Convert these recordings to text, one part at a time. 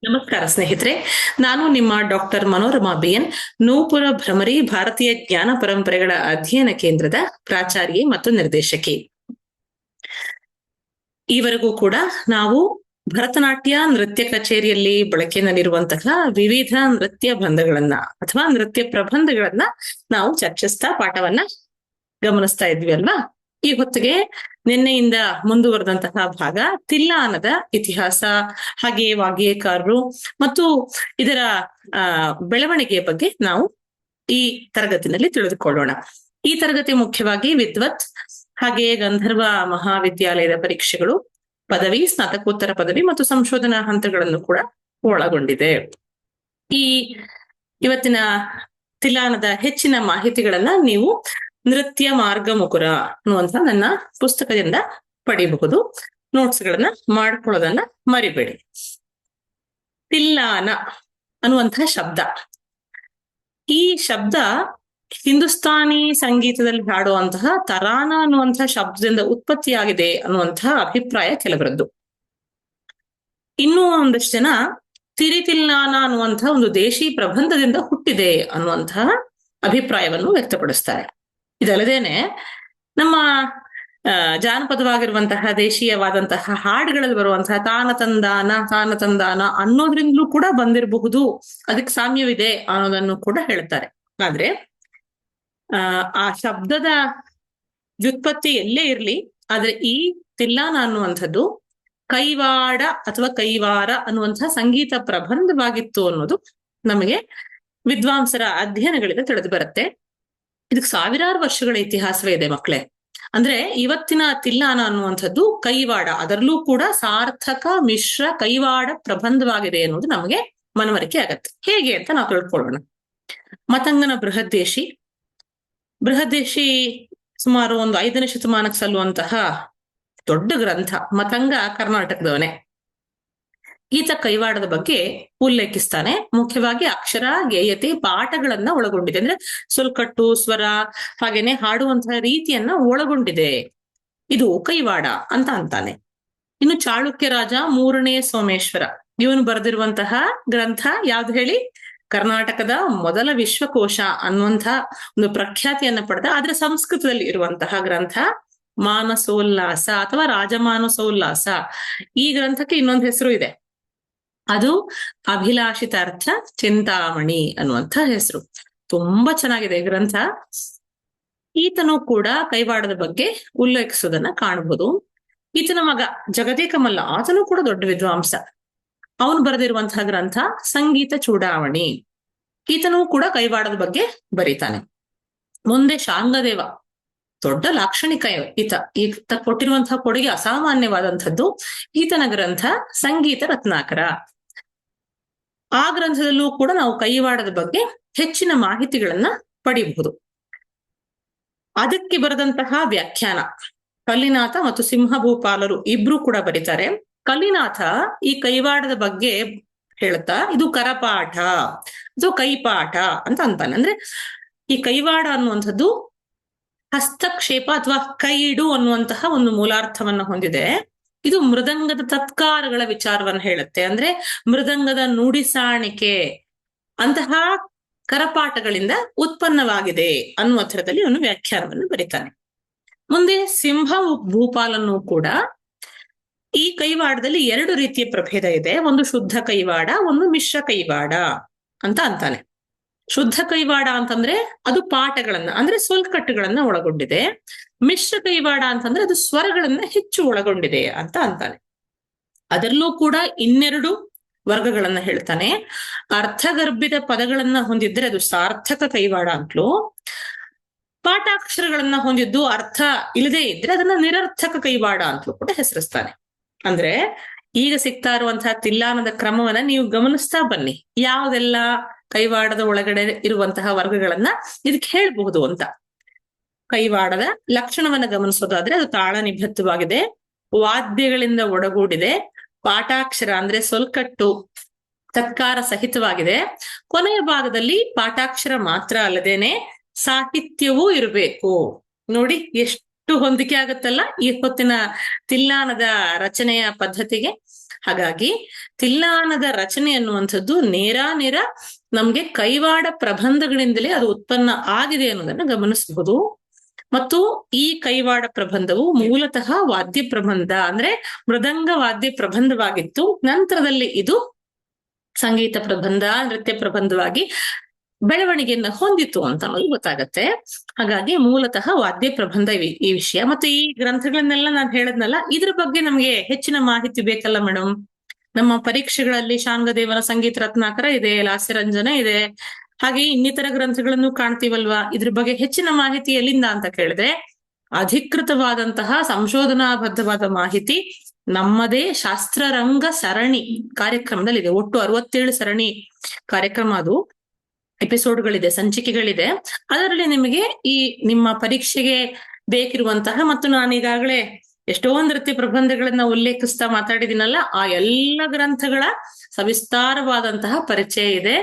ನಮಸ್ಕಾರ ಸ್ನೇಹಿತರೆ, ನಾನು ನಿಮ್ಮ ಡಾಕ್ಟರ್ ಮನೋರಮಾ ಬಿಎನ್, ನೂಪುರ ಭ್ರಮರಿ ಭಾರತೀಯ ಜ್ಞಾನ ಪರಂಪರೆಗಳ ಅಧ್ಯಯನ ಕೇಂದ್ರದ ಪ್ರಾಚಾರ್ಯೆ ಮತ್ತು ನಿರ್ದೇಶಕಿ. ಈವರೆಗೂ ಕೂಡ ನಾವು ಭರತನಾಟ್ಯ ನೃತ್ಯ ಕಚೇರಿಯಲ್ಲಿ ಬಳಕೆಯಲ್ಲಿರುವಂತಹ ವಿವಿಧ ನೃತ್ಯ ಬಂಧಗಳನ್ನ ಅಥವಾ ನೃತ್ಯ ಪ್ರಬಂಧಗಳನ್ನ ನಾವು ಚರ್ಚಿಸ್ತಾ ಪಾಠವನ್ನ ಗಮನಿಸ್ತಾ ಇದ್ವಿ ಅಲ್ವಾ. ಈ ಹೊತ್ತಿಗೆ ನಿನ್ನೆಯಿಂದ ಮುಂದುವರೆದಂತಹ ಭಾಗ ತಿಲ್ಲಾನದ ಇತಿಹಾಸ, ಹಾಗೆ ವಾಗ್ಗೇಯಕಾರರು ಮತ್ತು ಇದರ ಬೆಳವಣಿಗೆಯ ಬಗ್ಗೆ ನಾವು ಈ ತರಗತಿನಲ್ಲಿ ತಿಳಿದುಕೊಳ್ಳೋಣ. ಈ ತರಗತಿ ಮುಖ್ಯವಾಗಿ ವಿದ್ವತ್ ಹಾಗೆ ಗಂಧರ್ವ ಮಹಾವಿದ್ಯಾಲಯದ ಪರೀಕ್ಷೆಗಳು, ಪದವಿ, ಸ್ನಾತಕೋತ್ತರ ಪದವಿ ಮತ್ತು ಸಂಶೋಧನಾ ಹಂತಗಳನ್ನು ಕೂಡ ಒಳಗೊಂಡಿದೆ. ಈ ಇವತ್ತಿನ ತಿಲ್ಲಾನದ ಹೆಚ್ಚಿನ ಮಾಹಿತಿಗಳನ್ನ ನೀವು ನೃತ್ಯ ಮಾರ್ಗ ಮುಕುರ ಅನ್ನುವಂತ ನನ್ನ ಪುಸ್ತಕದಿಂದ ಪಡಿಬಹುದು. ನೋಟ್ಸ್ ಗಳನ್ನ ಮಾಡ್ಕೊಳ್ಳೋದನ್ನ ಮರಿಬೇಡಿ. ತಿಲ್ಲಾನ ಅನ್ನುವಂತಹ ಶಬ್ದ, ಈ ಶಬ್ದ ಹಿಂದೂಸ್ತಾನಿ ಸಂಗೀತದಲ್ಲಿ ಹಾಡುವಂತಹ ತರಾನ ಅನ್ನುವಂತಹ ಶಬ್ದದಿಂದ ಉತ್ಪತ್ತಿಯಾಗಿದೆ ಅನ್ನುವಂತಹ ಅಭಿಪ್ರಾಯ ಕೆಲವರದ್ದು. ಇನ್ನೂ ಒಂದಷ್ಟು ಜನ ತಿರಿತಿಲ್ಲಾನ ಅನ್ನುವಂತಹ ಒಂದು ದೇಶಿ ಪ್ರಬಂಧದಿಂದ ಹುಟ್ಟಿದೆ ಅನ್ನುವಂತಹ ಅಭಿಪ್ರಾಯವನ್ನು ವ್ಯಕ್ತಪಡಿಸ್ತಾರೆ. ಇದಲ್ಲದೇನೆ ನಮ್ಮ ಜಾನಪದವಾಗಿರುವಂತಹ ದೇಶೀಯವಾದಂತಹ ಹಾಡುಗಳಲ್ಲಿ ಬರುವಂತಹ ತಾನ ತಂದಾನ ಅನ್ನೋದ್ರಿಂದಲೂ ಕೂಡ ಬಂದಿರಬಹುದು, ಅದಕ್ಕೆ ಸಾಮ್ಯವಿದೆ ಅನ್ನೋದನ್ನು ಕೂಡ ಹೇಳ್ತಾರೆ. ಆದ್ರೆ ಆ ಶಬ್ದದ ವ್ಯುತ್ಪತ್ತಿ ಎಲ್ಲೇ ಇರ್ಲಿ, ಆದ್ರೆ ಈ ತಿಲ್ಲಾನ ಅನ್ನುವಂಥದ್ದು ಕೈವಾಡ ಅಥವಾ ಕೈವಾರ ಅನ್ನುವಂತಹ ಸಂಗೀತ ಪ್ರಬಂಧವಾಗಿತ್ತು ಅನ್ನೋದು ನಮಗೆ ವಿದ್ವಾಂಸರ ಅಧ್ಯಯನಗಳಿಂದ ತಿಳಿದು ಬರುತ್ತೆ. ಇದಕ್ಕೆ ಸಾವಿರಾರು ವರ್ಷಗಳ ಇತಿಹಾಸವೇ ಇದೆ ಮಕ್ಕಳೇ. ಅಂದ್ರೆ ಇವತ್ತಿನ ತಿಲ್ಲಾನ ಅನ್ನುವಂಥದ್ದು ಕೈವಾಡ, ಅದರಲ್ಲೂ ಕೂಡ ಸಾರ್ಥಕ ಮಿಶ್ರ ಕೈವಾಡ ಪ್ರಬಂಧವಾಗಿದೆ ಅನ್ನೋದು ನಮಗೆ ಮನವರಿಕೆ ಆಗತ್ತೆ. ಹೇಗೆ ಅಂತ ನಾವು ತಿಳ್ಕೊಳ್ಳೋಣ. ಮತಂಗನ ಬೃಹದ್ದೇಶಿ ಸುಮಾರು ಒಂದು 5ನೇ ಶತಮಾನಕ್ಕೆ ಸಲ್ಲುವಂತಹ ದೊಡ್ಡ ಗ್ರಂಥ. ಮತಂಗ ಕರ್ನಾಟಕದವನೇ. ಈತ ಕೈವಾಡದ ಬಗ್ಗೆ ಉಲ್ಲೇಖಿಸ್ತಾನೆ. ಮುಖ್ಯವಾಗಿ ಅಕ್ಷರ, ಗೇಯತೆ, ಪಾಠಗಳನ್ನ ಒಳಗೊಂಡಿದೆ. ಅಂದ್ರೆ ಸೊಲ್ಕಟ್ಟು, ಸ್ವರ, ಹಾಗೇನೆ ಹಾಡುವಂತಹ ರೀತಿಯನ್ನ ಒಳಗೊಂಡಿದೆ, ಇದು ಕೈವಾಡ ಅಂತ ಅಂತಾನೆ. ಇನ್ನು ಚಾಳುಕ್ಯ ರಾಜ 3ನೇ ಸೋಮೇಶ್ವರ, ಇವನು ಬರೆದಿರುವಂತಹ ಗ್ರಂಥ ಯಾವ್ದು ಹೇಳಿ? ಕರ್ನಾಟಕದ ಮೊದಲ ವಿಶ್ವಕೋಶ ಅನ್ನುವಂಥ ಒಂದು ಪ್ರಖ್ಯಾತಿಯನ್ನ ಪಡೆದ, ಆದ್ರೆ ಸಂಸ್ಕೃತದಲ್ಲಿ ಇರುವಂತಹ ಗ್ರಂಥ ಮಾನಸೋಲ್ಲಾಸ ಅಥವಾ ರಾಜಮಾನಸೋಲ್ಲಾಸ. ಈ ಗ್ರಂಥಕ್ಕೆ ಇನ್ನೊಂದು ಹೆಸರು ಇದೆ, ಅದು ಅಭಿಲಾಷಿತಾರ್ಥ ಚಿಂತಾಮಣಿ ಅನ್ನುವಂಥ ಹೆಸರು. ತುಂಬಾ ಚೆನ್ನಾಗಿದೆ ಗ್ರಂಥ. ಈತನು ಕೂಡ ಕೈವಾಡದ ಬಗ್ಗೆ ಉಲ್ಲೇಖಿಸೋದನ್ನ ಕಾಣಬಹುದು. ಈತನ ಮಗ ಜಗದೇಕ ಮಲ್ಲ, ಆತನು ಕೂಡ ದೊಡ್ಡ ವಿದ್ವಾಂಸ. ಅವನು ಬರೆದಿರುವಂತಹ ಗ್ರಂಥ ಸಂಗೀತ ಚೂಡಾವಣಿ. ಈತನು ಕೂಡ ಕೈವಾಡದ ಬಗ್ಗೆ ಬರೀತಾನೆ. ಮುಂದೆ ಶಾಂಗದೇವ, ದೊಡ್ಡ ಲಾಕ್ಷಣಿಕ ಈತ ಕೊಟ್ಟಿರುವಂತಹ ಕೊಡುಗೆ ಅಸಾಮಾನ್ಯವಾದಂಥದ್ದು. ಈತನ ಗ್ರಂಥ ಸಂಗೀತ ರತ್ನಾಕರ. ಆ ಗ್ರಂಥದಲ್ಲೂ ಕೂಡ ನಾವು ಕೈವಾಡದ ಬಗ್ಗೆ ಹೆಚ್ಚಿನ ಮಾಹಿತಿಗಳನ್ನ ಪಡೆಯಬಹುದು. ಅದಕ್ಕೆ ಬರೆದಂತಹ ವ್ಯಾಖ್ಯಾನ ಕಲ್ಲಿನಾಥ ಮತ್ತು ಸಿಂಹಭೂಪಾಲರು ಇಬ್ರು ಕೂಡ ಬರೀತಾರೆ. ಕಲ್ಲಿನಾಥ ಈ ಕೈವಾಡದ ಬಗ್ಗೆ ಹೇಳ್ತಾ ಇದು ಕರಪಾಠ ಅಥವಾ ಕೈಪಾಠ ಅಂತ ಅಂತಾನೆ. ಅಂದ್ರೆ ಈ ಕೈವಾಡ ಅನ್ನುವಂಥದ್ದು ಹಸ್ತಕ್ಷೇಪ ಅಥವಾ ಕೈಡು ಅನ್ನುವಂತಹ ಒಂದು ಮೂಲಾರ್ಥವನ್ನ ಹೊಂದಿದೆ. ಇದು ಮೃದಂಗದ ತತ್ಕಾರಗಳ ವಿಚಾರವನ್ನು ಹೇಳುತ್ತೆ. ಅಂದ್ರೆ ಮೃದಂಗದ ನುಡಿಸಾಣಿಕೆ ಅಂತಹ ಕರಪಾಠಗಳಿಂದ ಉತ್ಪನ್ನವಾಗಿದೆ ಅನ್ನುವ ಥರದಲ್ಲಿ ಅವನು ವ್ಯಾಖ್ಯಾನವನ್ನು ಬರೀತಾನೆ. ಮುಂದೆ ಸಿಂಹ ಭೂಪಾಲನು ಕೂಡ ಈ ಕೈವಾಡದಲ್ಲಿ 2 ರೀತಿಯ ಪ್ರಭೇದ ಇದೆ. ಒಂದು ಶುದ್ಧ ಕೈವಾಡ, ಒಂದು ಮಿಶ್ರ ಕೈವಾಡ ಅಂತ ಅಂತಾನೆ. ಶುದ್ಧ ಕೈವಾಡ ಅಂತಂದ್ರೆ ಅದು ಪಾಠಗಳನ್ನ ಅಂದ್ರೆ ಸ್ವಲ್ಕಟ್ಟುಗಳನ್ನ ಒಳಗೊಂಡಿದೆ. ಮಿಶ್ರ ಕೈವಾಡ ಅಂತಂದ್ರೆ ಅದು ಸ್ವರಗಳನ್ನ ಹೆಚ್ಚು ಒಳಗೊಂಡಿದೆ ಅಂತ ಅಂತಾನೆ. ಅದರಲ್ಲೂ ಕೂಡ 2 ವರ್ಗಗಳನ್ನ ಹೇಳ್ತಾನೆ. ಅರ್ಥಗರ್ಭಿತ ಪದಗಳನ್ನ ಹೊಂದಿದ್ರೆ ಅದು ಸಾರ್ಥಕ ಕೈವಾಡ ಅಂತಲೂ, ಪಾಠಾಕ್ಷರಗಳನ್ನ ಹೊಂದಿದ್ದು ಅರ್ಥ ಇಲ್ಲದೆ ಇದ್ರೆ ಅದನ್ನ ನಿರರ್ಥಕ ಕೈವಾಡ ಅಂತಲೂ ಕೂಡ ಹೆಸರಿಸ್ತಾನೆ. ಅಂದ್ರೆ ಈಗ ಸಿಗ್ತಾ ಇರುವಂತಹ ತಿಲ್ಲಾನದ ಕ್ರಮವನ್ನ ನೀವು ಗಮನಿಸ್ತಾ ಬನ್ನಿ, ಯಾವುದೆಲ್ಲ ಕೈವಾಡದ ಒಳಗಡೆ ಇರುವಂತಹ ವರ್ಗಗಳನ್ನ ಇದಕ್ಕೆ ಹೇಳ್ಬಹುದು ಅಂತ. ಕೈವಾಡದ ಲಕ್ಷಣವನ್ನ ಗಮನಿಸೋದಾದ್ರೆ ಅದು ತಾಳ ನಿಬದ್ಧವಾಗಿದೆ, ವಾದ್ಯಗಳಿಂದ ಒಡಗೂಡಿದೆ, ಪಾಠಾಕ್ಷರ ಅಂದ್ರೆ ಸೊಲ್ಕಟ್ಟು ತತ್ಕಾರ ಸಹಿತವಾಗಿದೆ. ಕೊನೆಯ ಭಾಗದಲ್ಲಿ ಪಾಠಾಕ್ಷರ ಮಾತ್ರ ಅಲ್ಲದೇನೆ ಸಾಹಿತ್ಯವೂ ಇರಬೇಕು. ನೋಡಿ ಎಷ್ಟು ಹೊಂದಿಕೆ ಆಗತ್ತಲ್ಲ ಈ ಹೊತ್ತಿನ ತಿಲ್ಲಾನದ ರಚನೆಯ ಪದ್ಧತಿಗೆ. ಹಾಗಾಗಿ ತಿಲ್ಲಾನದ ರಚನೆ ಅನ್ನುವಂಥದ್ದು ನೇರ ನಮ್ಗೆ ಕೈವಾಡ ಪ್ರಬಂಧಗಳಿಂದಲೇ ಅದು ಉತ್ಪನ್ನ ಆಗಿದೆ ಅನ್ನೋದನ್ನ ಗಮನಿಸಬಹುದು. ಮತ್ತು ಈ ಕೈವಾಡ ಪ್ರಬಂಧವು ಮೂಲತಃ ವಾದ್ಯ ಪ್ರಬಂಧ ಅಂದ್ರೆ ಮೃದಂಗ ವಾದ್ಯ ಪ್ರಬಂಧವಾಗಿತ್ತು. ನಂತರದಲ್ಲಿ ಇದು ಸಂಗೀತ ಪ್ರಬಂಧ, ನೃತ್ಯ ಪ್ರಬಂಧವಾಗಿ ಬೆಳವಣಿಗೆಯನ್ನ ಹೊಂದಿತ್ತು ಅಂತ ಅನ್ನೋದು ಗೊತ್ತಾಗತ್ತೆ. ಹಾಗಾಗಿ ಮೂಲತಃ ವಾದ್ಯ ಪ್ರಬಂಧ ಈ ವಿಷಯ. ಮತ್ತೆ ಈ ಗ್ರಂಥಗಳನ್ನೆಲ್ಲ ನಾನು ಹೇಳದ್ನಲ್ಲ, ಇದ್ರ ಬಗ್ಗೆ ನಮ್ಗೆ ಹೆಚ್ಚಿನ ಮಾಹಿತಿ ಬೇಕಲ್ಲ ಮೇಡಮ್. ನಮ್ಮ ಪರೀಕ್ಷೆಗಳಲ್ಲಿ ಶಾಂಗದೇವನ ಸಂಗೀತ ರತ್ನಾಕರ ಇದೆ, ಲಾಸ್ಯರಂಜನ ಇದೆ, ಹಾಗೆ ಇನ್ನಿತರ ಗ್ರಂಥಗಳನ್ನು ಕಾಣ್ತೀವಲ್ವಾ. ಇದ್ರ ಬಗ್ಗೆ ಹೆಚ್ಚಿನ ಮಾಹಿತಿ ಎಲ್ಲಿಂದ ಅಂತ ಕೇಳಿದ್ರೆ, ಅಧಿಕೃತವಾದಂತಹ ಸಂಶೋಧನಾಬದ್ಧವಾದ ಮಾಹಿತಿ ನಮ್ಮದೇ ಶಾಸ್ತ್ರರಂಗ ಸರಣಿ ಕಾರ್ಯಕ್ರಮದಲ್ಲಿ ಇದೆ. ಒಟ್ಟು 67 ಸರಣಿ ಕಾರ್ಯಕ್ರಮ, ಅದು ಎಪಿಸೋಡ್ಗಳಿದೆ, ಸಂಚಿಕೆಗಳಿದೆ. ಅದರಲ್ಲಿ ನಿಮಗೆ ಈ ನಿಮ್ಮ ಪರೀಕ್ಷೆಗೆ ಬೇಕಿರುವಂತಹ, ಮತ್ತು ನಾನೀಗಾಗಲೇ ಎಷ್ಟೊಂದು ನೃತ್ಯ ಪ್ರಬಂಧಗಳನ್ನ ಉಲ್ಲೇಖಿಸ್ತಾ ಮಾತಾಡಿದಿನಲ್ಲ, ಆ ಎಲ್ಲ ಗ್ರಂಥಗಳ ಸವಿಸ್ತಾರವಾದಂತಹ ಪರಿಚಯ ಇದೆ.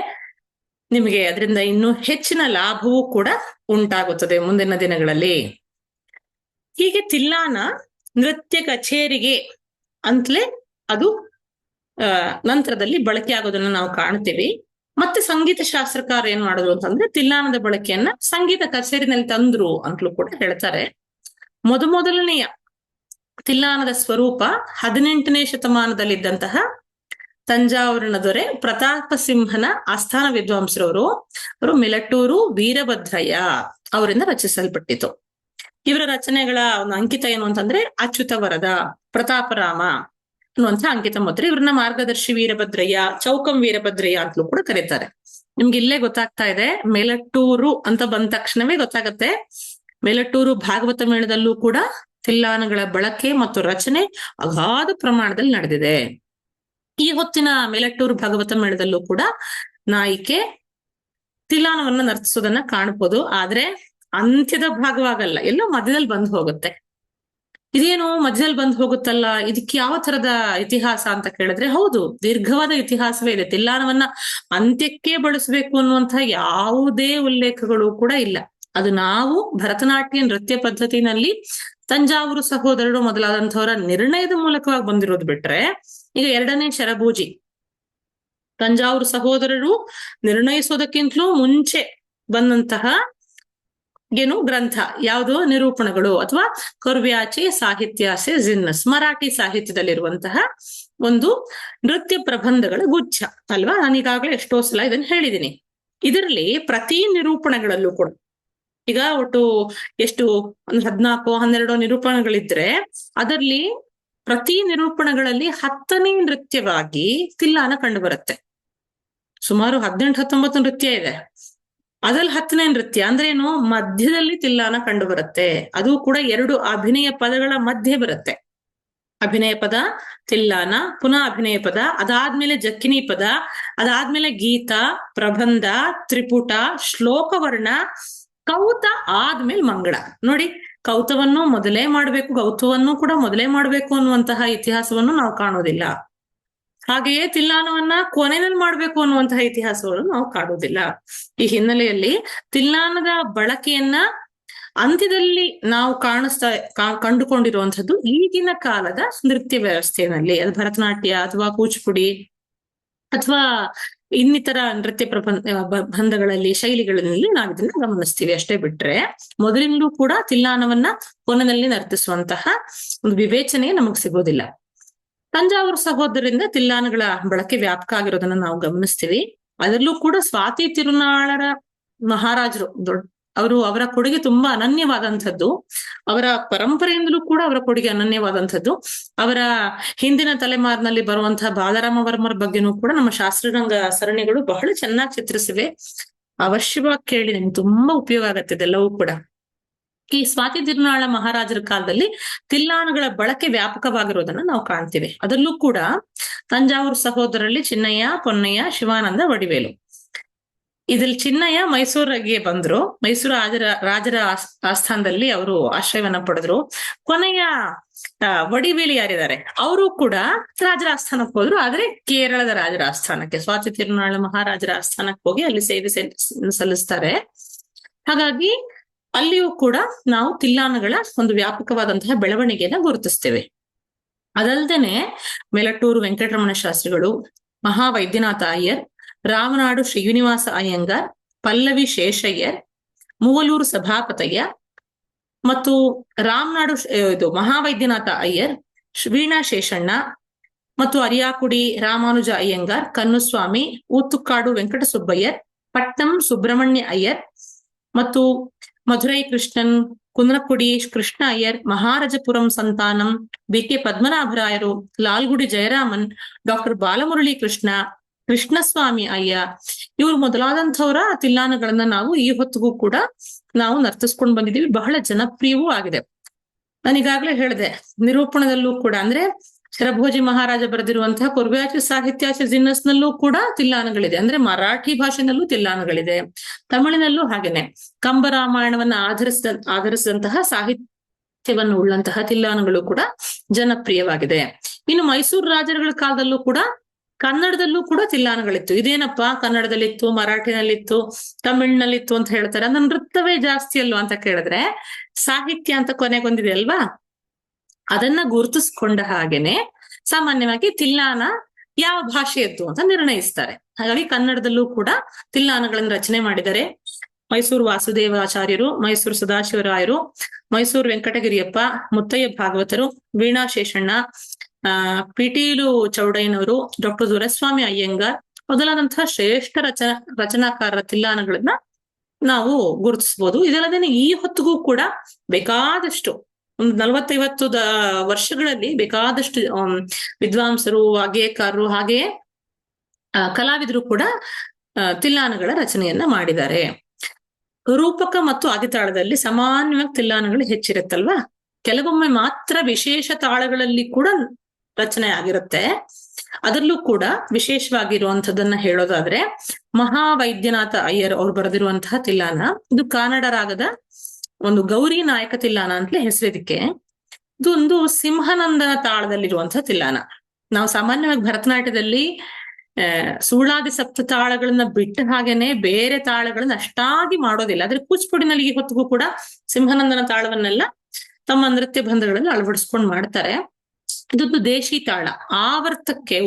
ನಿಮಗೆ ಅದರಿಂದ ಇನ್ನೂ ಹೆಚ್ಚಿನ ಲಾಭವೂ ಕೂಡ ಉಂಟಾಗುತ್ತದೆ ಮುಂದಿನ ದಿನಗಳಲ್ಲಿ. ಹೀಗೆ ತಿಲ್ಲಾನ ನೃತ್ಯ ಕಚೇರಿಗೆ ಅಂತಲೇ ಅದು ನಂತರದಲ್ಲಿ ಬಳಕೆ ಆಗೋದನ್ನ ನಾವು ಕಾಣ್ತೀವಿ. ಮತ್ತೆ ಸಂಗೀತ ಶಾಸ್ತ್ರಕಾರ ಏನ್ ಮಾಡಿದ್ರು ಅಂತಂದ್ರೆ, ತಿಲ್ಲಾನದ ಬಳಕೆಯನ್ನ ಸಂಗೀತ ಕಚೇರಿನಲ್ಲಿ ತಂದ್ರು ಅಂತಲೂ ಕೂಡ ಹೇಳ್ತಾರೆ. ಮೊದಲನೆಯ ತಿಲ್ಲಾನದ ಸ್ವರೂಪ 18ನೇ ಶತಮಾನದಲ್ಲಿದ್ದಂತಹ ತಂಜಾವೂರಿನ ದೊರೆ ಪ್ರತಾಪ ಸಿಂಹನ ಆಸ್ಥಾನ ವಿದ್ವಾಂಸರವರು, ಅವರು ಮೆಲಟ್ಟೂರು ವೀರಭದ್ರಯ್ಯ ಅವರಿಂದ ರಚಿಸಲ್ಪಟ್ಟಿತು. ಇವರ ರಚನೆಗಳ ಒಂದು ಅಂಕಿತ ಏನು ಅಂತಂದ್ರೆ, ಅಚ್ಯುತ ವರದ, ಪ್ರತಾಪರಾಮ ಅನ್ನುವಂಥ ಅಂಕಿತ ಮುದ್ರೆ. ಇವ್ರನ್ನ ಮಾರ್ಗದರ್ಶಿ ವೀರಭದ್ರಯ್ಯ, ಚೌಕಂ ವೀರಭದ್ರಯ್ಯ ಅಂತಲೂ ಕೂಡ ಕರೀತಾರೆ. ನಿಮ್ಗೆ ಇಲ್ಲೇ ಗೊತ್ತಾಗ್ತಾ ಇದೆ, ಮೆಲಟ್ಟೂರು ಅಂತ ಬಂದ ತಕ್ಷಣವೇ ಗೊತ್ತಾಗತ್ತೆ. ಮೆಲಟ್ಟೂರು ಭಾಗವತ ಮೇಳದಲ್ಲೂ ಕೂಡ ತಿಲ್ಲಾನಗಳ ಬಳಕೆ ಮತ್ತು ರಚನೆ ಅಗಾಧ ಪ್ರಮಾಣದಲ್ಲಿ ನಡೆದಿದೆ. ಈ ಹೊತ್ತಿನ ಮೆಲಟ್ಟೂರು ಭಾಗವತ ಮೇಳದಲ್ಲೂ ಕೂಡ ನಾಯಿಕೆ ತಿಲ್ಲಾನವನ್ನ ನರ್ತಿಸೋದನ್ನ ಕಾಣಬಹುದು. ಆದ್ರೆ ಅಂತ್ಯದ ಭಾಗವಾಗಲ್ಲ, ಎಲ್ಲೋ ಮಧ್ಯದಲ್ಲಿ ಬಂದು ಹೋಗುತ್ತೆ. ಇದೇನು ಮಧ್ಯದಲ್ಲಿ ಬಂದು ಹೋಗುತ್ತಲ್ಲ, ಇದಕ್ಕೆ ಯಾವ ತರದ ಇತಿಹಾಸ ಅಂತ ಕೇಳಿದ್ರೆ, ಹೌದು, ದೀರ್ಘವಾದ ಇತಿಹಾಸವೇ ಇದೆ. ತಿಲ್ಲಾನವನ್ನ ಅಂತ್ಯಕ್ಕೆ ಬಳಸಬೇಕು ಅನ್ನುವಂತಹ ಯಾವುದೇ ಉಲ್ಲೇಖಗಳು ಕೂಡ ಇಲ್ಲ. ಅದು ನಾವು ಭರತನಾಟ್ಯ ನೃತ್ಯ ಪದ್ಧತಿನಲ್ಲಿ ತಂಜಾವೂರು ಸಹೋದರರು ಮೊದಲಾದಂಥವರ ನಿರ್ಣಯದ ಮೂಲಕವಾಗಿ ಬಂದಿರೋದು ಬಿಟ್ರೆ, ಈಗ 2ನೇ ಶರಭೂಜಿ ತಂಜಾವೂರು ಸಹೋದರರು ನಿರ್ಣಯಿಸೋದಕ್ಕಿಂತಲೂ ಮುಂಚೆ ಬಂದಂತಹ ಏನು ಗ್ರಂಥ ಯಾವುದು, ನಿರೂಪಣಗಳು ಅಥವಾ ಕೊರ್ವ್ಯಾಚೆ ಸಾಹಿತ್ಯಾಸೆ ಜಿನ್ನಸ್, ಮರಾಠಿ ಸಾಹಿತ್ಯದಲ್ಲಿರುವಂತಹ ಒಂದು ನೃತ್ಯ ಪ್ರಬಂಧಗಳ ಗುಚ್ಛ ಅಲ್ವಾ. ನಾನೀಗಾಗಲೇ ಎಷ್ಟೋ ಸಲ ಇದನ್ನ ಹೇಳಿದ್ದೀನಿ. ಇದರಲ್ಲಿ ಪ್ರತಿ ನಿರೂಪಣೆಗಳಲ್ಲೂ ಕೂಡ ಈಗ ಒಟ್ಟು ಎಷ್ಟು 14-12 ನಿರೂಪಣೆಗಳಿದ್ರೆ, ಅದರಲ್ಲಿ ಪ್ರತಿ ನಿರೂಪಣೆಗಳಲ್ಲಿ 10ನೇ ನೃತ್ಯವಾಗಿ ತಿಲ್ಲಾನ ಕಂಡು ಬರುತ್ತೆ. ಸುಮಾರು 18-19 ನೃತ್ಯ ಇದೆ, ಅದ್ರಲ್ಲಿ 10ನೇ ನೃತ್ಯ ಅಂದ್ರೇನು, ಮಧ್ಯದಲ್ಲಿ ತಿಲ್ಲಾನ ಕಂಡು ಬರುತ್ತೆ. ಅದು ಕೂಡ 2 ಅಭಿನಯ ಪದಗಳ ಮಧ್ಯೆ ಬರುತ್ತೆ. ಅಭಿನಯ ಪದ ತಿಲ್ಲಾನ, ಪುನಃ ಅಭಿನಯ ಪದ, ಅದಾದ್ಮೇಲೆ ಜಕ್ಕಿನಿ ಪದ, ಅದಾದ್ಮೇಲೆ ಗೀತ, ಪ್ರಬಂಧ, ತ್ರಿಪುಟ, ಶ್ಲೋಕವರ್ಣ, ಕೌತ, ಆದ್ಮೇಲೆ ಮಂಗಳ. ನೋಡಿ, ಕೌತವನ್ನು ಮೊದಲೇ ಮಾಡ್ಬೇಕು, ಗೌತವನ್ನು ಕೂಡ ಮೊದಲೇ ಮಾಡ್ಬೇಕು ಅನ್ನುವಂತಹ ಇತಿಹಾಸವನ್ನು ನಾವು ಕಾಣೋದಿಲ್ಲ. ಹಾಗೆಯೇ ತಿಲ್ಲಾನವನ್ನ ಕೊನೆಯಲ್ಲಿ ಮಾಡ್ಬೇಕು ಅನ್ನುವಂತಹ ಇತಿಹಾಸವನ್ನು ನಾವು ಕಾಣುವುದಿಲ್ಲ. ಈ ಹಿನ್ನೆಲೆಯಲ್ಲಿ ತಿಲ್ಲಾನದ ಬಳಕೆಯನ್ನ ಅಂತ್ಯದಲ್ಲಿ ನಾವು ಕಂಡುಕೊಂಡಿರುವಂತದ್ದು ಈಗಿನ ಕಾಲದ ನೃತ್ಯ ವ್ಯವಸ್ಥೆಯಲ್ಲಿ, ಅದು ಭರತನಾಟ್ಯ ಅಥವಾ ಕೂಚಿಪುಡಿ ಅಥವಾ ಇನ್ನಿತರ ನೃತ್ಯ ಬಂಧಗಳಲ್ಲಿ, ಶೈಲಿಗಳಲ್ಲಿ ನಾವು ಇದನ್ನ ಗಮನಿಸ್ತೀವಿ ಅಷ್ಟೇ ಬಿಟ್ರೆ, ಮೊದಲಿನಲ್ಲೂ ಕೂಡ ತಿಲ್ಲಾನವನ್ನ ಕೊನೆಯಲ್ಲಿ ನರ್ತಿಸುವಂತಹ ಒಂದು ವಿವೇಚನೆ ನಮಗ್ ಸಿಗೋದಿಲ್ಲ. ತಂಜಾವೂರು ಸಹೋದರರಿಂದ ತಿಲ್ಲಾನಗಳ ಬಳಕೆ ವ್ಯಾಪಕ ಆಗಿರೋದನ್ನ ನಾವು ಗಮನಿಸ್ತೀವಿ. ಅದರಲ್ಲೂ ಕೂಡ ಸ್ವಾತಿ ತಿರುನಾಳರ ಮಹಾರಾಜರು ಅವರ ಕೊಡುಗೆ ತುಂಬಾ ಅನನ್ಯವಾದಂಥದ್ದು. ಅವರ ಪರಂಪರೆಯಿಂದಲೂ ಕೂಡ ಅವರ ಕೊಡುಗೆ ಅನನ್ಯವಾದಂಥದ್ದು. ಅವರ ಹಿಂದಿನ ತಲೆಮಾರಿನಲ್ಲಿ ಬರುವಂತಹ ಬಾಲರಾಮ ವರ್ಮರ ಬಗ್ಗೆನೂ ಕೂಡ ನಮ್ಮ ಶಾಸ್ತ್ರರಂಗ ಸರಣಿಗಳು ಬಹಳ ಚೆನ್ನಾಗಿ ಚಿತ್ರಿಸಿವೆ. ಅವಶ್ಯವಾಗಿ ಕೇಳಿ, ನಿಮ್ಗೆ ತುಂಬಾ ಉಪಯೋಗ ಆಗತ್ತೆ ಇದೆಲ್ಲವೂ ಕೂಡ. ಈ ಸ್ವಾತಿ ತಿರುನಾಳ ಮಹಾರಾಜರ ಕಾಲದಲ್ಲಿ ತಿಲ್ಲಾನಗಳ ಬಳಕೆ ವ್ಯಾಪಕವಾಗಿರೋದನ್ನ ನಾವು ಕಾಣ್ತೀವಿ. ಅದರಲ್ಲೂ ಕೂಡ ತಂಜಾವೂರು ಸಹೋದರಲ್ಲಿ ಚಿನ್ನಯ್ಯ, ಪೊನ್ನಯ್ಯ, ಶಿವಾನಂದ, ವಡಿವೇಲು. ಇದ್ರಲ್ಲಿ ಚಿನ್ನಯ್ಯ ಮೈಸೂರಿಗೆ ಬಂದ್ರು, ಮೈಸೂರು ರಾಜರ ಆಸ್ಥಾನದಲ್ಲಿ ಅವರು ಆಶ್ರಯವನ್ನ ಪಡೆದ್ರು. ಕೊನೆಯ ವಡಿವೇಲು ಯಾರಿದ್ದಾರೆ, ಅವರು ಕೂಡ ರಾಜರ ಆಸ್ಥಾನಕ್ಕೆ ಹೋದ್ರು, ಆದ್ರೆ ಕೇರಳದ ರಾಜರ ಆಸ್ಥಾನಕ್ಕೆ, ಸ್ವಾತಿ ತಿರುನಾಳ ಮಹಾರಾಜರ ಆಸ್ಥಾನಕ್ಕೆ ಹೋಗಿ ಅಲ್ಲಿ ಸೇವೆ ಸಲ್ಲಿಸ್ತಾರೆ. ಹಾಗಾಗಿ ಅಲ್ಲಿಯೂ ಕೂಡ ನಾವು ತಿಲ್ಲಾನಗಳ ಒಂದು ವ್ಯಾಪಕವಾದಂತಹ ಬೆಳವಣಿಗೆಯನ್ನ ಗುರುತಿಸ್ತೇವೆ. ಅದಲ್ದೇನೆ ಮೆಲಟ್ಟೂರು ವೆಂಕಟರಮಣ ಶಾಸ್ತ್ರಿಗಳು, ಮಹಾವೈದ್ಯನಾಥ ಅಯ್ಯರ್, ರಾಮನಾಡು ಶ್ರೀನಿವಾಸ ಅಯ್ಯಂಗಾರ್, ಪಲ್ಲವಿ ಶೇಷಯ್ಯರ್, ಮೂವಲೂರು ಸಭಾಪತಯ್ಯ ಮತ್ತು ರಾಮನಾಡು ಇದು ಮಹಾವೈದ್ಯನಾಥ ಅಯ್ಯರ್, ವೀಣಾ ಶೇಷಣ್ಣ ಮತ್ತು ಅರಿಯಾಕುಡಿ ರಾಮಾನುಜ ಅಯ್ಯಂಗಾರ್, ಕನ್ನುಸ್ವಾಮಿ, ಊತುಕ್ಕಾಡು ವೆಂಕಟಸುಬ್ಬಯ್ಯರ್, ಪಟ್ನಂ ಸುಬ್ರಹ್ಮಣ್ಯ ಅಯ್ಯರ್ ಮತ್ತು ಮಧುರೈ ಕೃಷ್ಣನ್, ಕುಂದ್ರಕುಡಿ ಕೃಷ್ಣ ಅಯ್ಯರ್, ಮಹಾರಾಜಪುರಂ ಸಂತಾನಂ, ಬಿ.ಕೆ. ಪದ್ಮನಾಭರಾಯರು, ಲಾಲ್ಗುಡಿ ಜಯರಾಮನ್, ಡಾಕ್ಟರ್ ಬಾಲಮುರಳಿ ಕೃಷ್ಣ, ಕೃಷ್ಣಸ್ವಾಮಿ ಅಯ್ಯ, ಇವರು ಮೊದಲಾದಂಥವರ ತಿಲ್ಲಾನಗಳನ್ನ ನಾವು ಈ ಹೊತ್ತಿಗೂ ಕೂಡ ನಾವು ನರ್ತಿಸ್ಕೊಂಡು ಬಂದಿದ್ದೀವಿ. ಬಹಳ ಜನಪ್ರಿಯವೂ ಆಗಿದೆ. ನಾನೀಗಾಗ್ಲೇ ಹೇಳಿದೆ, ನಿರೂಪಣದಲ್ಲೂ ಕೂಡ ಅಂದ್ರೆ ಶರಭೋಜಿ ಮಹಾರಾಜ ಬರೆದಿರುವಂತಹ ಕೊರ್ವ್ಯಾಚ ಸಾಹಿತ್ಯಾಚ ಜಿನ್ನಸ್ನಲ್ಲೂ ಕೂಡ ತಿಲ್ಲಾನಗಳಿದೆ. ಅಂದ್ರೆ ಮರಾಠಿ ಭಾಷೆನಲ್ಲೂ ತಿಲ್ಲಾನಗಳಿದೆ, ತಮಿಳಿನಲ್ಲೂ ಹಾಗೇನೆ. ಕಂಬರಾಮಾಯಣವನ್ನ ಆಧರಿಸಿದಂತಹ ಸಾಹಿತ್ಯವನ್ನು ಉಳ್ಳಂತಹ ತಿಲ್ಲಾನಗಳು ಕೂಡ ಜನಪ್ರಿಯವಾಗಿದೆ. ಇನ್ನು ಮೈಸೂರು ರಾಜರುಗಳ ಕಾಲದಲ್ಲೂ ಕೂಡ ಕನ್ನಡದಲ್ಲೂ ಕೂಡ ತಿಲ್ಲಾನಗಳಿತ್ತು. ಇದೇನಪ್ಪಾ ಕನ್ನಡದಲ್ಲಿತ್ತು, ಮರಾಠಿನಲ್ಲಿತ್ತು, ತಮಿಳಿನಲ್ಲಿತ್ತು ಅಂತ ಹೇಳ್ತಾರೆ, ಅಂದ್ರೆ ನೃತ್ಯವೇ ಜಾಸ್ತಿ ಅಲ್ವಾ ಅಂತ ಕೇಳಿದ್ರೆ, ಸಾಹಿತ್ಯ ಅಂತ ಕೊನೆಗೊಂದಿದೆ ಅಲ್ವಾ, ಅದನ್ನ ಗುರುತಿಸ್ಕೊಂಡ ಹಾಗೇನೆ ಸಾಮಾನ್ಯವಾಗಿ ತಿಲ್ಲಾನ ಯಾವ ಭಾಷೆಯದ್ದು ಅಂತ ನಿರ್ಣಯಿಸ್ತಾರೆ. ಹಾಗಾಗಿ ಕನ್ನಡದಲ್ಲೂ ಕೂಡ ತಿಲ್ಲಾನಗಳನ್ನು ರಚನೆ ಮಾಡಿದ್ದಾರೆ. ಮೈಸೂರು ವಾಸುದೇವಾಚಾರ್ಯರು, ಮೈಸೂರು ಸದಾಶಿವರಾಯರು, ಮೈಸೂರು ವೆಂಕಟಗಿರಿಯಪ್ಪ, ಮುತ್ತಯ್ಯ ಭಾಗವತರು, ವೀಣಾ ಶೇಷಣ್ಣ, ಪಿಟೀಲು ಚೌಡಯ್ಯನವರು, ಡಾಕ್ಟರ್ ದೊರೆಸ್ವಾಮಿ ಅಯ್ಯಂಗಾರ್ ಮೊದಲಾದಂತಹ ಶ್ರೇಷ್ಠ ರಚನಾಕಾರರ ತಿಲ್ಲಾನಗಳನ್ನ ನಾವು ಗುರುತಿಸಬಹುದು. ಇದಲ್ಲದೇನೆ ಈ ಹೊತ್ತಿಗೂ ಕೂಡ ಬೇಕಾದಷ್ಟು ಒಂದು 40-50 ವರ್ಷಗಳಲ್ಲಿ ಬೇಕಾದಷ್ಟು ವಿದ್ವಾಂಸರು, ವಾಗ್ಗೇಯಕಾರರು, ಹಾಗೆಯೇ ಕಲಾವಿದರು ಕೂಡ ತಿಲ್ಲಾನಗಳ ರಚನೆಯನ್ನ ಮಾಡಿದ್ದಾರೆ. ರೂಪಕ ಮತ್ತು ಆದಿತಾಳದಲ್ಲಿ ಸಾಮಾನ್ಯವಾಗಿ ತಿಲ್ಲಾನಗಳು ಹೆಚ್ಚಿರುತ್ತಲ್ವಾ, ಕೆಲವೊಮ್ಮೆ ಮಾತ್ರ ವಿಶೇಷ ತಾಳಗಳಲ್ಲಿ ಕೂಡ ರಚನೆ ಆಗಿರುತ್ತೆ. ಅದರಲ್ಲೂ ಕೂಡ ವಿಶೇಷವಾಗಿರುವಂತದ್ದನ್ನ ಹೇಳೋದಾದ್ರೆ ಮಹಾವೈದ್ಯನಾಥ ಅಯ್ಯರ್ ಅವ್ರು ಬರೆದಿರುವಂತಹ ತಿಲ್ಲಾನ, ಇದು ಕನ್ನಡ ರಾಗದ ಒಂದು ಗೌರಿ ನಾಯಕ ತಿಲ್ಲಾನ ಅಂತಲೇ ಹೆಸರಿದಕ್ಕೆ. ಇದೊಂದು ಸಿಂಹನಂದನ ತಾಳದಲ್ಲಿರುವಂತಹ ತಿಲ್ಲಾನ. ನಾವು ಸಾಮಾನ್ಯವಾಗಿ ಭರತನಾಟ್ಯದಲ್ಲಿ ಸುಳಾದಿ ಸಪ್ತ ತಾಳಗಳನ್ನ ಬಿಟ್ಟ ಹಾಗೇನೆ ಬೇರೆ ತಾಳಗಳನ್ನ ಅಷ್ಟಾಗಿ ಮಾಡೋದಿಲ್ಲ. ಆದ್ರೆ ಕೂಚಿಪುಡಿನಲ್ಲಿ ಈ ಹೊತ್ತಿಗೂ ಕೂಡ ಸಿಂಹನಂದನ ತಾಳವನ್ನೆಲ್ಲ ತಮ್ಮ ನೃತ್ಯ ಬಂಧಗಳಲ್ಲಿ ಅಳವಡಿಸ್ಕೊಂಡು ಮಾಡ್ತಾರೆ. ಇದೊಂದು ದೇಶಿ ತಾಳ.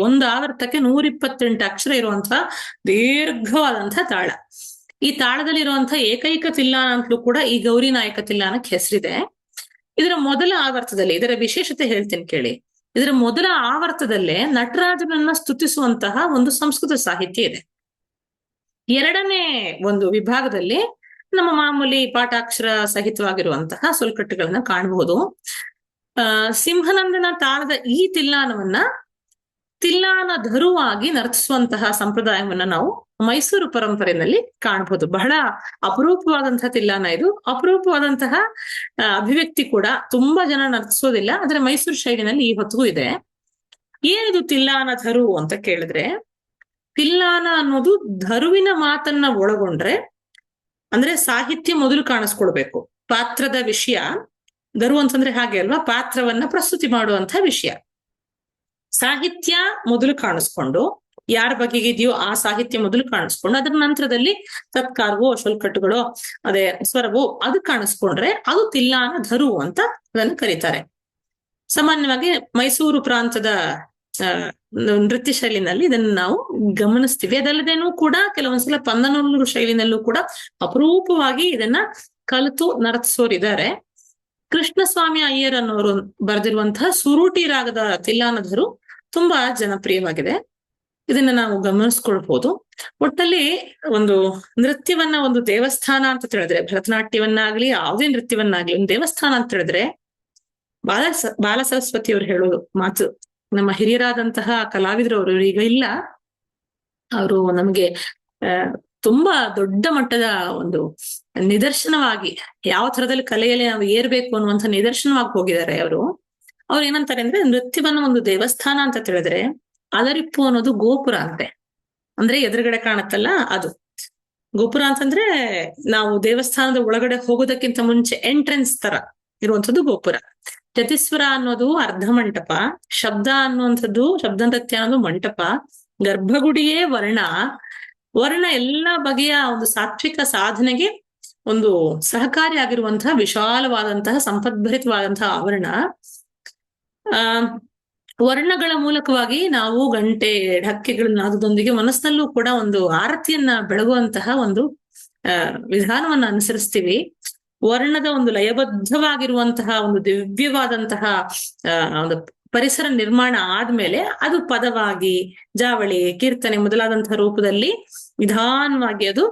ಒಂದು ಆವರ್ತಕ್ಕೆ 128 ಅಕ್ಷರ ಇರುವಂತಹ ದೀರ್ಘವಾದಂತಹ ತಾಳ. ಈ ತಾಳದಲ್ಲಿರುವಂತಹ ಏಕೈಕ ತಿಲ್ಲಾನ ಅಂತಲೂ ಕೂಡ ಈ ಗೌರಿ ನಾಯಕ ತಿಲ್ಲಾನಕ್ಕೆ ಹೆಸರಿದೆ. ಇದರ ಮೊದಲ ಆವರ್ತದಲ್ಲಿ, ಇದರ ವಿಶೇಷತೆ ಹೇಳ್ತೀನಿ ಕೇಳಿ. ಇದರ ಮೊದಲ ಆವರ್ತದಲ್ಲೇ ನಟರಾಜನನ್ನ ಸ್ತುತಿಸುವಂತಹ ಒಂದು ಸಂಸ್ಕೃತ ಸಾಹಿತ್ಯ ಇದೆ. ಎರಡನೇ ಒಂದು ವಿಭಾಗದಲ್ಲಿ ನಮ್ಮ ಮಾಮೂಲಿ ಪಾಠಾಕ್ಷರ ಸಹಿತವಾಗಿರುವಂತಹ ಸೊಲ್ಕಟ್ಟುಗಳನ್ನ ಕಾಣಬಹುದು. ಸಿಂಹನಂದನ ತಾಳದ ಈ ತಿಲ್ಲಾನವನ್ನ ತಿಲ್ಲಾನ ಧರುವಾಗಿ ನರ್ತಿಸುವಂತಹ ಸಂಪ್ರದಾಯವನ್ನ ನಾವು ಮೈಸೂರು ಪರಂಪರೆಯಲ್ಲಿ ಕಾಣಬಹುದು. ಬಹಳ ಅಪರೂಪವಾದಂತಹ ತಿಲ್ಲಾನ ಇದು. ಅಪರೂಪವಾದಂತಹ ಅಭಿವ್ಯಕ್ತಿ ಕೂಡ. ತುಂಬಾ ಜನ ನರ್ತಿಸೋದಿಲ್ಲ, ಆದ್ರೆ ಮೈಸೂರು ಶೈಲಿನಲ್ಲಿ ಈ ಹೊತ್ತಿಗೂ ಇದೆ. ಏನಿದು ತಿಲ್ಲಾನ ಧರು ಅಂತ ಕೇಳಿದ್ರೆ, ತಿಲ್ಲಾನ ಅನ್ನೋದು ಧರುವಿನ ಮಾತನ್ನ ಒಳಗೊಂಡ್ರೆ, ಅಂದ್ರೆ ಸಾಹಿತ್ಯ ಮೊದಲು ಕಾಣಿಸ್ಕೊಳ್ಬೇಕು. ಪಾತ್ರದ ವಿಷಯ ಧರು ಅಂತಂದ್ರೆ ಹಾಗೆ ಅಲ್ವಾ, ಪಾತ್ರವನ್ನ ಪ್ರಸ್ತುತಿ ಮಾಡುವಂತಹ ವಿಷಯ. ಸಾಹಿತ್ಯ ಮೊದಲು ಕಾಣಿಸ್ಕೊಂಡು, ಯಾರ ಬಗೆಗಿದೆಯೋ ಆ ಸಾಹಿತ್ಯ ಮೊದಲು ಕಾಣಿಸ್ಕೊಂಡು, ಅದರ ನಂತರದಲ್ಲಿ ತತ್ಕಾರವೋ ಶೊಲ್ಕಟ್ಟುಗಳೋ ಅದೇ ಸ್ವರವೋ ಅದು ಕಾಣಿಸ್ಕೊಂಡ್ರೆ ಅದು ತಿಲ್ಲಾನ ಧರು ಅಂತ ಅದನ್ನು ಕರೀತಾರೆ. ಸಾಮಾನ್ಯವಾಗಿ ಮೈಸೂರು ಪ್ರಾಂತದ ನೃತ್ಯ ಶೈಲಿನಲ್ಲಿ ಇದನ್ನು ನಾವು ಗಮನಿಸ್ತೀವಿ. ಅದಲ್ಲದೇನೂ ಕೂಡ ಕೆಲವೊಂದ್ಸಲ ಪಂದನಲ್ಲೂರು ಶೈಲಿನಲ್ಲೂ ಕೂಡ ಅಪರೂಪವಾಗಿ ಇದನ್ನ ಕಲಿತು ನರ್ತಿಸೋರಿದ್ದಾರೆ. ಕೃಷ್ಣಸ್ವಾಮಿ ಅಯ್ಯರ್ ಅನ್ನೋರು ಬರೆದಿರುವಂತಹ ಸುರುಟಿ ರಾಗದ ತಿಲ್ಲಾನಧರು ತುಂಬಾ ಜನಪ್ರಿಯವಾಗಿದೆ. ಇದನ್ನ ನಾವು ಗಮನಿಸ್ಕೊಳ್ಬಹುದು. ಒಟ್ಟಲ್ಲಿ ಒಂದು ನೃತ್ಯವನ್ನ ಒಂದು ದೇವಸ್ಥಾನ ಅಂತ ತಿಳಿದ್ರೆ, ಭರತನಾಟ್ಯವನ್ನಾಗ್ಲಿ ಯಾವುದೇ ನೃತ್ಯವನ್ನಾಗ್ಲಿ ಒಂದು ದೇವಸ್ಥಾನ ಅಂತ ಹೇಳಿದ್ರೆ, ಬಾಲ ಸರಸ್ವತಿ ಅವ್ರು ಹೇಳೋದು ಮಾತು, ನಮ್ಮ ಹಿರಿಯರಾದಂತಹ ಕಲಾವಿದರು ಅವರು ಈಗ ಇಲ್ಲ, ಅವರು ನಮ್ಗೆ ತುಂಬಾ ದೊಡ್ಡ ಮಟ್ಟದ ಒಂದು ನಿದರ್ಶನವಾಗಿ ಯಾವ ತರದಲ್ಲಿ ಕಲೆಯಲ್ಲಿ ನಾವು ಏರ್ಬೇಕು ಅನ್ನುವಂಥ ನಿದರ್ಶನವಾಗಿ ಹೋಗಿದ್ದಾರೆ ಅವರು. ಅವ್ರು ಏನಂತಾರೆ ಅಂದ್ರೆ, ನೃತ್ಯವನ್ನ ಒಂದು ದೇವಸ್ಥಾನ ಅಂತ ತಿಳಿದ್ರೆ ಅದರಿಪ್ಪು ಅನ್ನೋದು ಗೋಪುರ ಅಂತೆ. ಅಂದ್ರೆ ಎದುರುಗಡೆ ಕಾಣತ್ತಲ್ಲ ಅದು ಗೋಪುರ ಅಂತಂದ್ರೆ, ನಾವು ದೇವಸ್ಥಾನದ ಒಳಗಡೆ ಹೋಗೋದಕ್ಕಿಂತ ಮುಂಚೆ ಎಂಟ್ರೆನ್ಸ್ ತರ ಇರುವಂತದ್ದು ಗೋಪುರ. ಚತಿಸ್ವರ ಅನ್ನೋದು ಅರ್ಧ ಮಂಟಪ, ಶಬ್ದ ಅನ್ನುವಂಥದ್ದು ಶಬ್ದ ನೃತ್ಯ ಅನ್ನೋದು ಮಂಟಪ, ಗರ್ಭಗುಡಿಯೇ ವರ್ಣ ಎಲ್ಲ ಬಗೆಯ ಒಂದು ಸಾತ್ವಿಕ ಸಾಧನೆಗೆ ಒಂದು ಸಹಕಾರಿಯಾಗಿರುವಂತಹ ವಿಶಾಲವಾದಂತಹ ಸಂಪದ್ಭರಿತವಾದಂತಹ ಆವರಣ. ವರ್ಣಗಳ ಮೂಲಕವಾಗಿ ನಾವು ಗಂಟೆ ಢಕ್ಕೆಗಳನ್ನ ನಾದದೊಂದಿಗೆ ಮನಸ್ಸಿನಲ್ಲೂ ಕೂಡ ಒಂದು ಆರತಿಯನ್ನ ಬೆಳಗುವಂತಹ ಒಂದು ವಿಧಾನವನ್ನ ಅನುಸರಿಸ್ತೀವಿ. ವರ್ಣದ ಒಂದು ಲಯಬದ್ಧವಾಗಿರುವಂತಹ ಒಂದು ದಿವ್ಯವಾದಂತಹ ಒಂದು ಪರಿಸರ ನಿರ್ಮಾಣ ಆದ್ಮೇಲೆ ಅದು ಪದವಾಗಿ ಜಾವಳಿ, ಕೀರ್ತನೆ ಮೊದಲಾದಂತಹ ರೂಪದಲ್ಲಿ ನಿಧಾನವಾಗಿ ಅದು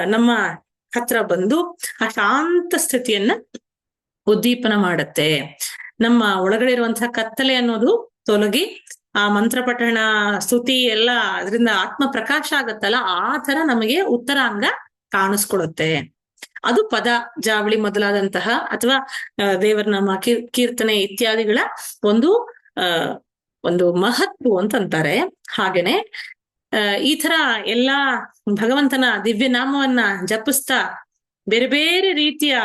ನಮ್ಮ ಹತ್ರ ಬಂದು ಆ ಶಾಂತ ಸ್ಥಿತಿಯನ್ನ ಉದ್ದೀಪನ ಮಾಡತ್ತೆ. ನಮ್ಮ ಒಳಗಡೆ ಇರುವಂತಹ ಕತ್ತಲೆ ಅನ್ನೋದು ತೊಲಗಿ ಆ ಮಂತ್ರ ಪಠಣ, ಸ್ತುತಿ ಎಲ್ಲ ಅದರಿಂದ ಆತ್ಮ ಪ್ರಕಾಶ ಆಗತ್ತಲ್ಲ, ಆ ತರ ನಮಗೆ ಉತ್ತರಾಂಗ ಕಾಣಿಸ್ಕೊಡುತ್ತೆ. ಅದು ಪದ, ಜಾವಳಿ ಮೊದಲಾದಂತಹ ಅಥವಾ ದೇವರ ನಾಮ, ಕೀರ್ತನೆ ಇತ್ಯಾದಿಗಳ ಒಂದು ಒಂದು ಮಹತ್ವ ಅಂತಂತಾರೆ. ಹಾಗೇನೆ ಈ ತರ ಎಲ್ಲಾ ಭಗವಂತನ ದಿವ್ಯ ನಾಮವನ್ನ ಜಪಿಸ್ತಾ ಬೇರೆ ಬೇರೆ ರೀತಿಯ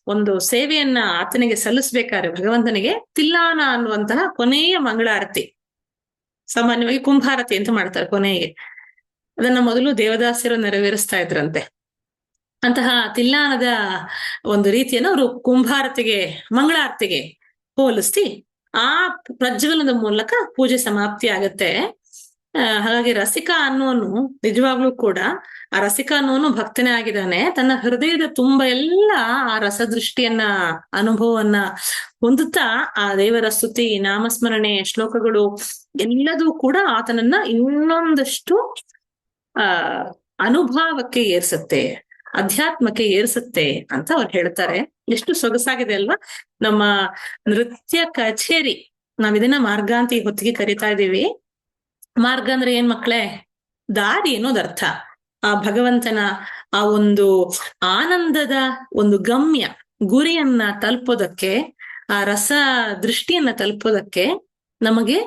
ಒಂದು ಸೇವೆಯನ್ನ ಆತನಿಗೆ ಸಲ್ಲಿಸ್ಬೇಕಾದ್ರೆ ಭಗವಂತನಿಗೆ ತಿಲ್ಲಾನ ಅನ್ನುವಂತಹ ಕೊನೆಯ ಮಂಗಳಾರತಿ, ಸಾಮಾನ್ಯವಾಗಿ ಕುಂಭಾರತಿ ಅಂತ ಮಾಡ್ತಾರೆ ಕೊನೆಗೆ. ಅದನ್ನ ಮೊದಲು ದೇವದಾಸರು ನೆರವೇರಿಸ್ತಾ ಇದ್ರಂತೆ. ಅಂತಹ ತಿಲ್ಲಾನದ ಒಂದು ರೀತಿಯನ್ನು ಅವರು ಕುಂಭಾರತಿಗೆ, ಮಂಗಳಾರತಿಗೆ ಹೋಲಿಸಿ ಆ ಪ್ರಜ್ವಲನದ ಮೂಲಕ ಪೂಜೆ ಸಮಾಪ್ತಿ ಆಗತ್ತೆ. ಹಾಗಾಗಿ ರಸಿಕ ಅನ್ನೋನು ನಿಜವಾಗ್ಲೂ ಕೂಡ ಆ ರಸಿಕ ಅನ್ನೋನು ಭಕ್ತನೇ ಆಗಿದ್ದಾನೆ. ತನ್ನ ಹೃದಯದ ತುಂಬ ಎಲ್ಲ ಆ ರಸದೃಷ್ಟಿಯನ್ನ, ಅನುಭವವನ್ನ ಹೊಂದುತ್ತಾ ಆ ದೇವರ ಸ್ತುತಿ, ನಾಮಸ್ಮರಣೆ, ಶ್ಲೋಕಗಳು ಎಲ್ಲದೂ ಕೂಡ ಆತನನ್ನ ಇನ್ನೊಂದಷ್ಟು ಅನುಭವಕ್ಕೆ ಏರ್ಸುತ್ತೆ, ಅಧ್ಯಾತ್ಮಕ್ಕೆ ಏರ್ಸುತ್ತೆ ಅಂತ ಅವ್ರು ಹೇಳ್ತಾರೆ. ಎಷ್ಟು ಸೊಗಸಾಗಿದೆ ಅಲ್ವಾ ನಮ್ಮ ನೃತ್ಯ ಕಚೇರಿ. ನಾವ್ ಇದನ್ನ ಮಾರ್ಗ ಅಂತ ಈ ಹೊತ್ತಿಗೆ ಕರಿತಾ ಇದೀವಿ. ಮಾರ್ಗ ಅಂದ್ರೆ ಏನ್ ಮಕ್ಳೇ? ದಾರಿ ಅನ್ನೋದ್ ಅರ್ಥ. ಆ ಭಗವಂತನ ಆ ಒಂದು ಆನಂದದ ಒಂದು ಗಮ್ಯ ಗುರಿಯನ್ನ ತಲುಪೋದಕ್ಕೆ, ಆ ರಸ ದೃಷ್ಟಿಯನ್ನ ತಲುಪೋದಕ್ಕೆ ನಮಗೆ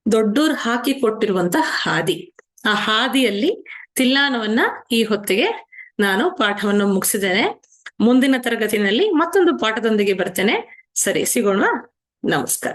ದೊಡ್ಡೋರ್ ಹಾಕಿ ಕೊಟ್ಟಿರುವಂತ ಹಾದಿ. ಆ ಹಾದಿಯಲ್ಲಿ ತಿಲ್ಲಾನವನ್ನ ಈ ಹೊತ್ತಿಗೆ ನಾನು ಪಾಠವನ್ನು ಮುಗಿಸಿದ್ದೇನೆ. ಮುಂದಿನ ತರಗತಿನಲ್ಲಿ ಮತ್ತೊಂದು ಪಾಠದೊಂದಿಗೆ ಬರ್ತೇನೆ. ಸರಿ, ಸಿಗೋಣ. ನಮಸ್ಕಾರ.